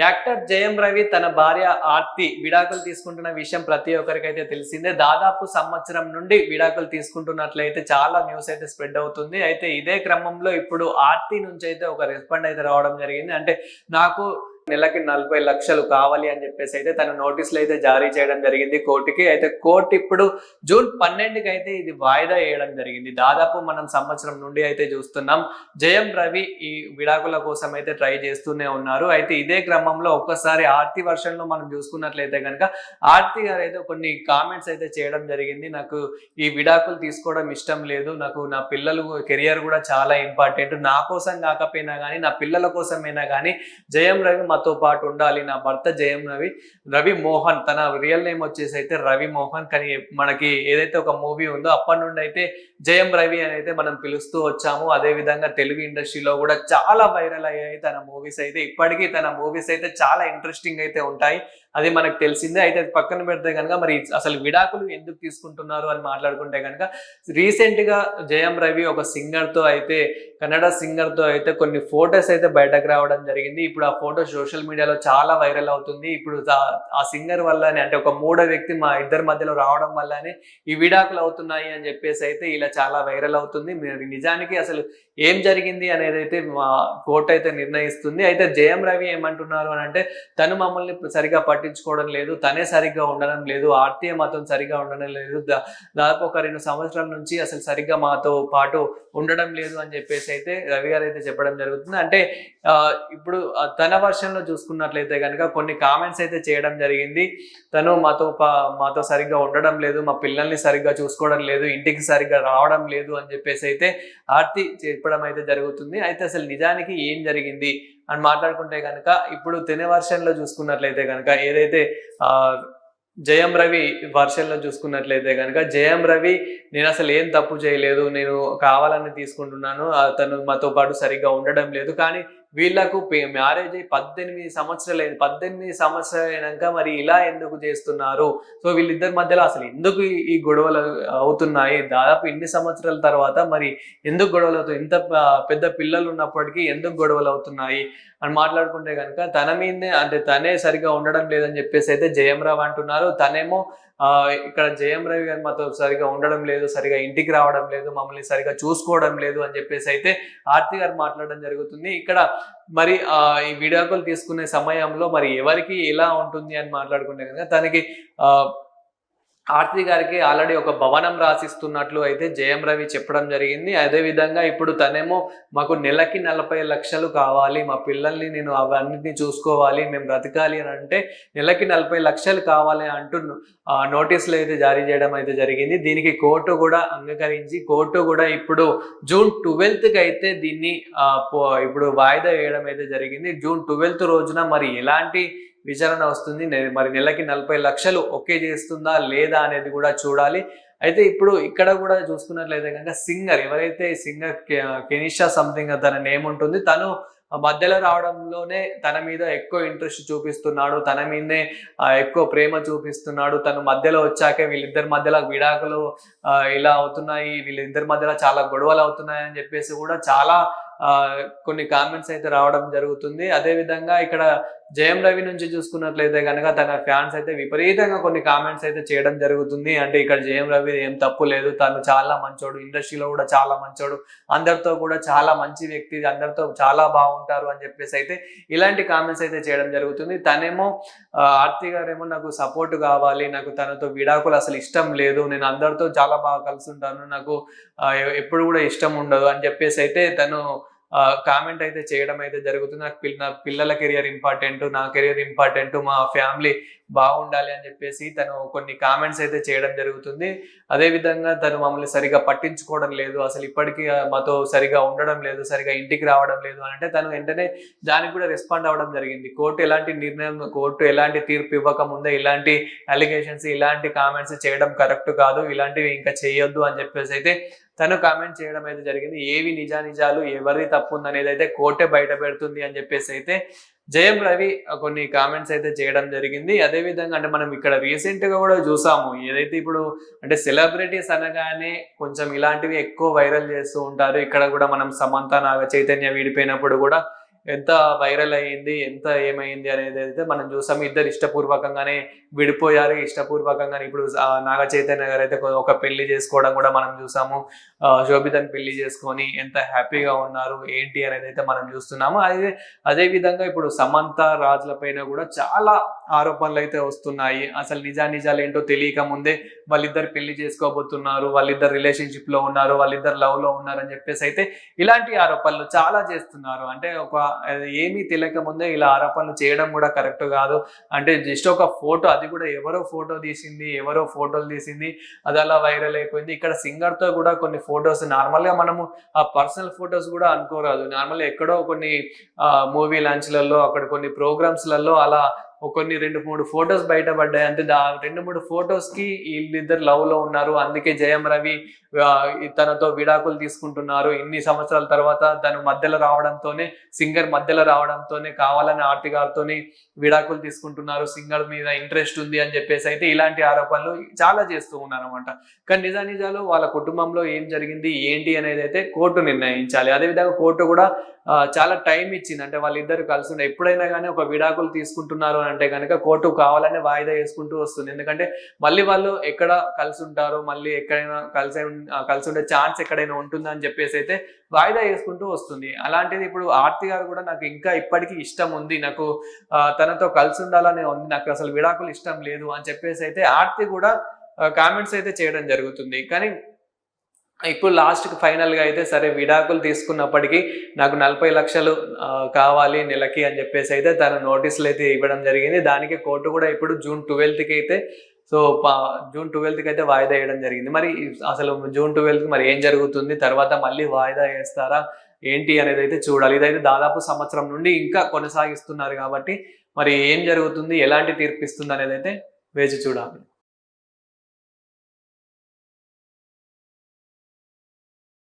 Actor Jayam Ravi తన భార్య ఆర్తి విడాకులు తీసుకుంటున్న విషయం ప్రతి ఒక్కరికైతే తెలిసిందే. దాదాపు సంవత్సరం నుండి విడాకులు తీసుకుంటున్నట్లయితే చాలా న్యూస్ అయితే స్ప్రెడ్ అవుతుంది. అయితే ఇదే క్రమంలో ఇప్పుడు ఆర్తి నుంచి అయితే ఒక రెస్పాండ్ అయితే రావడం జరిగింది. అంటే నాకు నెలకి 40 లక్షలు కావాలి అని చెప్పేసి అయితే తన నోటీసులు అయితే జారీ చేయడం జరిగింది కోర్టుకి. అయితే కోర్టు ఇప్పుడు జూన్ 12కి అయితే ఇది వాయిదా వేయడం జరిగింది. దాదాపు మనం సంవత్సరం నుండి అయితే చూస్తున్నాం. జయం రవి ఈ విడాకుల కోసం అయితే ట్రై చేస్తూనే ఉన్నారు. అయితే ఇదే క్రమంలో ఒక్కసారి ఆర్తి వర్షన్లో మనం చూసుకున్నట్లయితే కనుక ఆర్తి గారు అయితే కొన్ని కామెంట్స్ అయితే చేయడం జరిగింది. నాకు ఈ విడాకులు తీసుకోవడం ఇష్టం లేదు, నాకు నా పిల్లలు కెరియర్ కూడా చాలా ఇంపార్టెంట్, నా కోసం కాకపోయినా కానీ నా పిల్లల కోసమైనా కానీ జయం రవి మాతో పాటు ఉండాలి. నా భర్త జయం రవి మోహన్, తన రియల్ నేమ్ వచ్చేసి అయితే రవి మోహన్. కానీ మనకి ఏదైతే ఒక మూవీ ఉందో అప్పటి నుండి అయితే జయం రవి అని అయితే మనం పిలుస్తూ వచ్చాము. అదే విధంగా తెలుగు ఇండస్ట్రీలో కూడా చాలా వైరల్ అయ్యాయి తన మూవీస్ అయితే. ఇప్పటికీ తన మూవీస్ అయితే చాలా ఇంట్రెస్టింగ్ అయితే ఉంటాయి, అది మనకు తెలిసిందే. అయితే పక్కన పెడితే కనుక మరి అసలు విడాకులు ఎందుకు తీసుకుంటున్నారు అని మాట్లాడుకుంటే కనుక రీసెంట్ గా జయం రవి ఒక సింగర్ తో అయితే, కన్నడ సింగర్ తో అయితే కొన్ని ఫొటోస్ అయితే బయటకు రావడం జరిగింది. ఇప్పుడు ఆ ఫోటో సోషల్ మీడియాలో చాలా వైరల్ అవుతుంది. ఇప్పుడు ఆ సింగర్ వల్లనే, అంటే ఒక మూడో వ్యక్తి మా ఇద్దరి మధ్యలో రావడం వల్లనే ఈ విడాకులు అవుతున్నాయి అని చెప్పేసి అయితే ఇలా చాలా వైరల్ అవుతుంది. నిజానికి అసలు ఏం జరిగింది అనేది అయితే మా కోర్టు అయితే నిర్ణయిస్తుంది. అయితే జయం రవి ఏమంటున్నారు అని అంటే, తను మమ్మల్ని సరిగా పట్టించుకోవడం లేదు, తనే సరిగ్గా ఉండడం లేదు, ఆర్తీయ మాతో సరిగ్గా ఉండడం లేదు, దాదాపు ఒక 2 సంవత్సరాల నుంచి అసలు సరిగ్గా మాతో పాటు ఉండడం లేదు అని చెప్పేసి అయితే రవి గారు అయితే చెప్పడం జరుగుతుంది. అంటే ఇప్పుడు తన వర్షన్లో చూసుకున్నట్లయితే కనుక కొన్ని కామెంట్స్ అయితే చేయడం జరిగింది. తను మాతో సరిగ్గా ఉండడం లేదు, మా పిల్లల్ని సరిగ్గా చూసుకోవడం లేదు, ఇంటికి సరిగ్గా రావడం లేదు అని చెప్పేసి అయితే ఆర్తి చెప్పడం అయితే జరుగుతుంది. అయితే అసలు నిజానికి ఏం జరిగింది అని మాట్లాడుకుంటే కనుక ఇప్పుడు తెన వర్షన్లో చూసుకున్నట్లయితే కనుక ఏదైతే జయం రవి వర్షన్లో చూసుకున్నట్లయితే కనుక జయం రవి నేను అసలు ఏం తప్పు చేయలేదు, నేను కావాలని తీసుకుంటున్నాను, తను మాతో పాటు సరిగ్గా ఉండడం లేదు, కానీ వీళ్ళకు మ్యారేజ్ అయ్యి 18 సంవత్సరాలు అయింది, 18 సంవత్సరాలు అయినాక మరి ఇలా ఎందుకు చేస్తున్నారు, సో వీళ్ళిద్దరి మధ్యలో అసలు ఎందుకు ఈ గొడవలు అవుతున్నాయి, దాదాపు ఇన్ని సంవత్సరాల తర్వాత మరి ఎందుకు గొడవలు అవుతాయి, ఇంత పెద్ద పిల్లలు ఉన్నప్పటికీ ఎందుకు గొడవలు అవుతున్నాయి అని మాట్లాడుకుంటే కనుక తన మీదే, అంటే తనే సరిగా ఉండడం లేదని చెప్పేసి అయితే జయం రవి అంటున్నారు. తనేమో ఇక్కడ జయం రవి గారు మాతో సరిగా ఉండడం లేదు, సరిగా ఇంటికి రావడం లేదు, మమ్మల్ని సరిగా చూసుకోవడం లేదు అని చెప్పేసి అయితే ఆర్తి గారు మాట్లాడడం జరుగుతుంది. ఇక్కడ మరి ఈ విడాకులు తీసుకునే సమయంలో మరి ఎవరికి ఎలా ఉంటుంది అని మాట్లాడుకుంటే కనుక తనకి ఆర్తి గారికి ఆల్రెడీ ఒక భవనం రాసిస్తున్నట్లు అయితే జయం రవి చెప్పడం జరిగింది. అదేవిధంగా ఇప్పుడు తనేమో మాకు నెలకి 40 లక్షలు కావాలి, మా పిల్లల్ని నేను అవన్నిటిని చూసుకోవాలి, మేము బ్రతకాలి అని అంటే నెలకి 40 లక్షలు కావాలి అంటూ నోటీసులు అయితే జారీ చేయడం అయితే జరిగింది. దీనికి కోర్టు కూడా అంగీకరించి కోర్టు కూడా ఇప్పుడు జూన్ 12కి అయితే దీన్ని ఇప్పుడు వాయిదా వేయడం అయితే జరిగింది. జూన్ 12 రోజున మరి ఎలాంటి విచారణ వస్తుంది, మరి నెలకి 40 లక్షలు ఓకే చేస్తుందా లేదా అనేది కూడా చూడాలి. అయితే ఇప్పుడు ఇక్కడ కూడా చూసుకున్నట్లయితే కనుక సింగర్ ఎవరైతే సింగర్ కెనిషా సంథింగ్ తన నేమ్ ఉంటుంది, తను మధ్యలో రావడంలోనే తన మీద ఎక్కువ ఇంట్రెస్ట్ చూపిస్తున్నాడు, తన మీదనే ఎక్కువ ప్రేమ చూపిస్తున్నాడు, తను మధ్యలో వచ్చాకే వీళ్ళిద్దరి మధ్యలో విడాకులు ఇలా అవుతున్నాయి, వీళ్ళిద్దరి మధ్యలో చాలా గొడవలు అవుతున్నాయి అని చెప్పేసి కూడా చాలా కొన్ని కామెంట్స్ అయితే రావడం జరుగుతుంది. అదే విధంగా ఇక్కడ జయం రవి నుంచి చూసుకున్నట్లయితే కనుక తన ఫ్యాన్స్ అయితే విపరీతంగా కొన్ని కామెంట్స్ అయితే చేయడం జరుగుతుంది. అంటే ఇక్కడ జయం రవి ఏం తప్పు లేదు, తను చాలా మంచోడు, ఇండస్ట్రీలో కూడా చాలా మంచోడు, అందరితో కూడా చాలా మంచి వ్యక్తి, అందరితో చాలా బాగుంటారు అని చెప్పేసి అయితే ఇలాంటి కామెంట్స్ అయితే చేయడం జరుగుతుంది. తనేమో ఆర్తి గారేమో నాకు సపోర్ట్ కావాలి, నాకు తనతో విడాకులు అసలు ఇష్టం లేదు, నేను అందరితో చాలా బాగా కలిసి ఉంటాను, నాకు ఎప్పుడు కూడా ఇష్టం ఉండదు అని చెప్పేసి అయితే తను కామెంట్ అయితే చేయడం అయితే జరుగుతుంది. నా పిల్లల కెరియర్ ఇంపార్టెంట్, నా కెరియర్ ఇంపార్టెంట్, మా ఫ్యామిలీ బాగుండాలి అని చెప్పేసి తను కొన్ని కామెంట్స్ అయితే చేయడం జరుగుతుంది. అదేవిధంగా తను మమ్మల్ని సరిగా పట్టించుకోవడం లేదు, అసలు ఇప్పటికీ మాతో సరిగా ఉండడం లేదు, సరిగా ఇంటికి రావడం లేదు అని అంటే తను వెంటనే దానికి కూడా రెస్పాండ్ అవ్వడం జరిగింది. కోర్టు ఎలాంటి తీర్పు ఇవ్వక ముందే ఇలాంటి అలిగేషన్స్, ఇలాంటి కామెంట్స్ చేయడం కరెక్ట్ కాదు, ఇలాంటివి ఇంకా చేయొద్దు అని చెప్పేసి అయితే తను కామెంట్ చేయడం అయితే జరిగింది. ఏవి నిజాలు ఎవరిది తప్పు ఉందనేది అయితే కోర్టే బయట పెడుతుంది అని చెప్పేసి అయితే జయం రవి కొన్ని కామెంట్స్ అయితే చేయడం జరిగింది. అదేవిధంగా అంటే మనం ఇక్కడ రీసెంట్ గా కూడా చూసాము, ఏదైతే ఇప్పుడు అంటే సెలబ్రిటీస్ అనగానే కొంచెం ఇలాంటివి ఎక్కువ వైరల్ చేస్తూ ఉంటారు. ఇక్కడ కూడా మనం సమంత నాగ చైతన్య విడిపోయినప్పుడు కూడా ఎంత వైరల్ అయ్యింది, ఎంత ఏమైంది అనేది అయితే మనం చూసాము. ఇద్దరు ఇష్టపూర్వకంగానే విడిపోయారు. ఇష్టపూర్వకంగానే ఇప్పుడు నాగ చైతన్య గారు అయితే ఒక పెళ్లి చేసుకోవడం కూడా మనం చూసాము. శోభితని పెళ్లి చేసుకొని ఎంత హ్యాపీగా ఉన్నారు ఏంటి అనేది అయితే మనం చూస్తున్నాము. అదే విధంగా ఇప్పుడు సమంత రాజుల పైన కూడా చాలా ఆరోపణలు అయితే వస్తున్నాయి. అసలు నిజాలు ఏంటో తెలియక ముందే వాళ్ళిద్దరు పెళ్లి చేసుకోబోతున్నారు, వాళ్ళిద్దరు రిలేషన్షిప్ లో ఉన్నారు, వాళ్ళిద్దరు లవ్ లో ఉన్నారు అని చెప్పేసి అయితే ఇలాంటి ఆరోపణలు చాలా చేస్తున్నారు. అంటే ఏమీ తెలియక ముందే ఇలా ఆరోపణలు చేయడం కూడా కరెక్ట్ కాదు. అంటే జస్ట్ ఒక ఫోటో, అది కూడా ఎవరో ఫోటోలు తీసింది, అది అలా వైరల్ అయిపోయింది. ఇక్కడ సింగర్ తో కూడా కొన్ని ఫొటోస్ నార్మల్ గా మనము ఆ పర్సనల్ ఫొటోస్ కూడా అనుకోరాదు. నార్మల్ ఎక్కడో కొన్ని మూవీ లాంచ్లలో, అక్కడ కొన్ని ప్రోగ్రామ్స్ లలో అలా కొన్ని 2-3 ఫొటోస్ బయటపడ్డాయి. అంటే 2-3 ఫొటోస్ కి వీళ్ళిద్దరు లవ్ లో ఉన్నారు, అందుకే జయం రవి తనతో విడాకులు తీసుకుంటున్నారు. ఇన్ని సంవత్సరాల తర్వాత తను మధ్యలో రావడంతోనే, సింగర్ మధ్యలో రావడంతోనే కావాలని ఆర్తి గారితోని విడాకులు తీసుకుంటున్నారు, సింగర్ మీద ఇంట్రెస్ట్ ఉంది అని చెప్పేసి అయితే ఇలాంటి ఆరోపణలు చాలా చేస్తూ ఉన్నారు అనమాట. కానీ నిజాలు వాళ్ళ కుటుంబంలో ఏం జరిగింది ఏంటి అనేది అయితే కోర్టు నిర్ణయించాలి. అదేవిధంగా కోర్టు కూడా చాలా టైం ఇచ్చింది. అంటే వాళ్ళిద్దరు కలిసి ఉండే, ఎప్పుడైనా కానీ ఒక విడాకులు తీసుకుంటున్నారు అంటే కనుక కోర్టు కావాలనే వాయిదా వేసుకుంటూ వస్తుంది. ఎందుకంటే మళ్ళీ వాళ్ళు ఎక్కడ కలిసి ఉంటారో, మళ్ళీ ఎక్కడైనా కలిసి ఉండే ఛాన్స్ ఎక్కడైనా ఉంటుందా అని చెప్పేసి అయితే వాయిదా వేసుకుంటూ వస్తుంది. అలాంటిది ఇప్పుడు ఆర్తి గారు కూడా నాకు ఇంకా ఇప్పటికీ ఇష్టం ఉంది, నాకు తనతో కలిసి ఉండాలని ఉంది, నాకు అసలు విడాకులు ఇష్టం లేదు అని చెప్పేసి అయితే ఆర్తి కూడా కామెంట్స్ అయితే చేయడం జరుగుతుంది. కానీ ఇప్పుడు లాస్ట్‌కి ఫైనల్‌గా అయితే సరే విడాకులు తీసుకున్నప్పటికీ నాకు 40 లక్షలు కావాలి నెలకి అని చెప్పేసి అయితే తను నోటీసులు అయితే ఇవ్వడం జరిగింది. దానికి కోర్టు కూడా ఇప్పుడు జూన్ 12కి అయితే సో, జూన్ 12కి అయితే వాయిదా వేయడం జరిగింది. మరి అసలు జూన్ 12కి మరి ఏం జరుగుతుంది? తర్వాత మళ్ళీ వాయిదా వేస్తారా? ఏంటి అనేది అయితే చూడాలి. ఇదైతే దాదాపు సంవత్సరం నుండి ఇంకా కొనసాగిస్తున్నారు కాబట్టి మరి ఏం జరుగుతుంది? ఎలాంటి తీర్పు ఇస్తుంది అనేది అయితే వేచి చూడాలి.